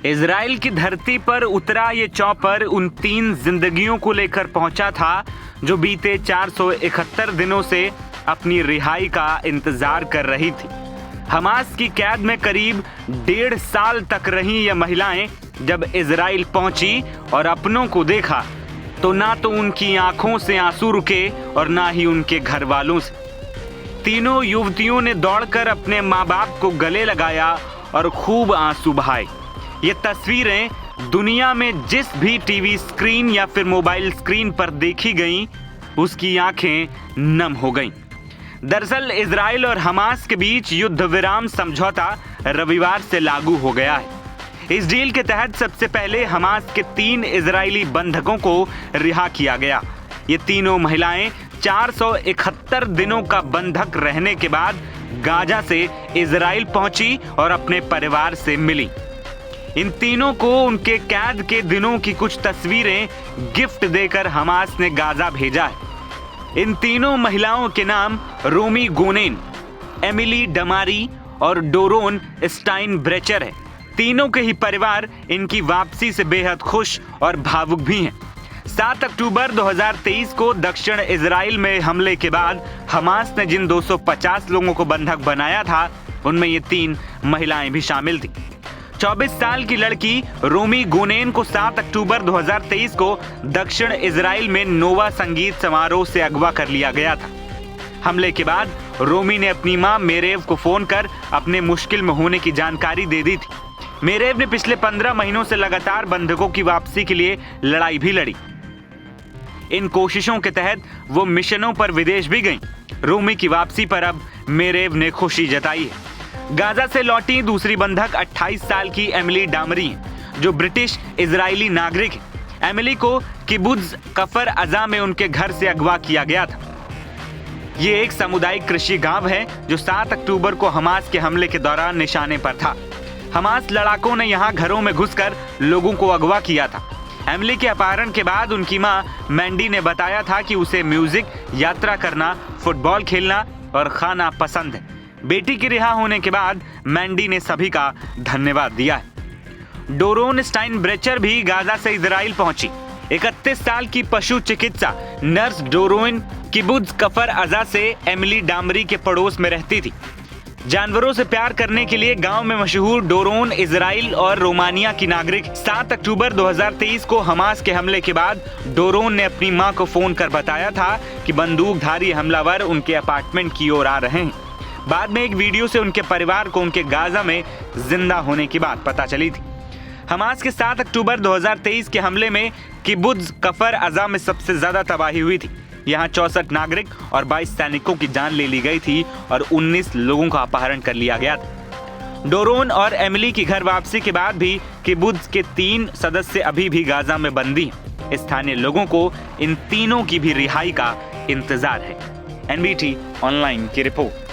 Israel की धरती पर उतरा ये चॉपर उन 3 जिंदगियों को लेकर पहुंचा था जो बीते 471 दिनों से अपनी रिहाई का इंतजार कर रही थी। हमास की कैद में करीब 1.5 साल तक रही ये महिलाएं जब इजराइल पहुंची और अपनों को देखा तो ना तो उनकी आंखों से आंसू रुके और ना ही उनके घर वालों से। तीनों युवतियों ने दौड़कर अपने माँ बाप को गले लगाया और खूब आंसू बहाए। ये तस्वीरें दुनिया में जिस भी टीवी स्क्रीन या फिर मोबाइल स्क्रीन पर देखी गईं, उसकी आंखें नम हो गईं। दरअसल इजराइल और हमास के बीच युद्ध विराम समझौता रविवार से लागू हो गया है। इस डील के तहत सबसे पहले हमास के 3 इजरायली बंधकों को रिहा किया गया। ये तीनों महिलाएं 471 दिनों का बंधक रहने के बाद गाजा से इजराइल पहुंची और अपने परिवार से मिली। इन तीनों को उनके कैद के दिनों की कुछ तस्वीरें गिफ्ट देकर हमास ने गाजा भेजा है। इन तीनों महिलाओं के नाम रोमी गोनेन, एमिली डमारी और डोरोन स्टाइनब्रेचर है। तीनों के ही परिवार इनकी वापसी से बेहद खुश और भावुक भी हैं। 7 अक्टूबर 2023 को दक्षिण इजराइल में हमले के बाद हमास ने जिन 250 लोगों को बंधक बनाया था, उनमें ये 3 महिलाएं भी शामिल थी। 24 साल की लड़की रोमी गोनेन को 7 अक्टूबर 2023 को दक्षिण इजराइल में नोवा संगीत समारोह से अगवा कर लिया गया था। हमले के बाद रोमी ने अपनी मां मेरेव को फोन कर अपने मुश्किल में होने की जानकारी दे दी थी। मेरेव ने पिछले 15 महीनों से लगातार बंधकों की वापसी के लिए लड़ाई भी लड़ी। इन कोशिशों के तहत वो मिशनों पर विदेश भी गईं। रोमी की वापसी पर अब मेरेव ने खुशी जताई है। गाजा से लौटी दूसरी बंधक 28 साल की एमिली डामरी है, जो ब्रिटिश इजरायली नागरिक है। एमिली को किबुत्ज कफर अजा में उनके घर से अगवा किया गया था। ये एक सामुदायिक कृषि गांव है जो 7 अक्टूबर को हमास के हमले के दौरान निशाने पर था। हमास लड़ाकों ने यहां घरों में घुसकर लोगों को अगवा किया था। एमिली के अपहरण के बाद उनकी मां मैंडी ने बताया था कि उसे म्यूजिक, यात्रा करना, फुटबॉल खेलना और खाना पसंद है। बेटी के रिहा होने के बाद मैंडी ने सभी का धन्यवाद दिया है। डोरोन स्टाइनब्रेचर भी गाजा से इजराइल पहुंची। 31 साल की पशु चिकित्सा नर्स डोरोन किबुत्ज कफर अजा से एमिली डामरी के पड़ोस में रहती थी। जानवरों से प्यार करने के लिए गांव में मशहूर डोरोन इजराइल और रोमानिया की नागरिक। 7 अक्टूबर 2023 को हमास के हमले के बाद डोरोन ने अपनी मां को फोन कर बताया था कि बंदूकधारी हमलावर उनके अपार्टमेंट की ओर आ रहे हैं। बाद में एक वीडियो से उनके परिवार को उनके गाजा में जिंदा होने की बात पता चली थी। हमास के 7 अक्टूबर 2023 के हमले में किबुत्ज कफर अजा में सबसे ज्यादा तबाही हुई थी। यहाँ 64 नागरिक और 22 सैनिकों की जान ले ली गई थी और 19 लोगों का अपहरण कर लिया गया था। डोरोन और एमिली की घर वापसी के बाद भी किबुत्ज के 3 सदस्य अभी भी गाजा में बंदी हैं। स्थानीय लोगों को इन तीनों की भी रिहाई का इंतजार है। एनबीटी ऑनलाइन की रिपोर्ट।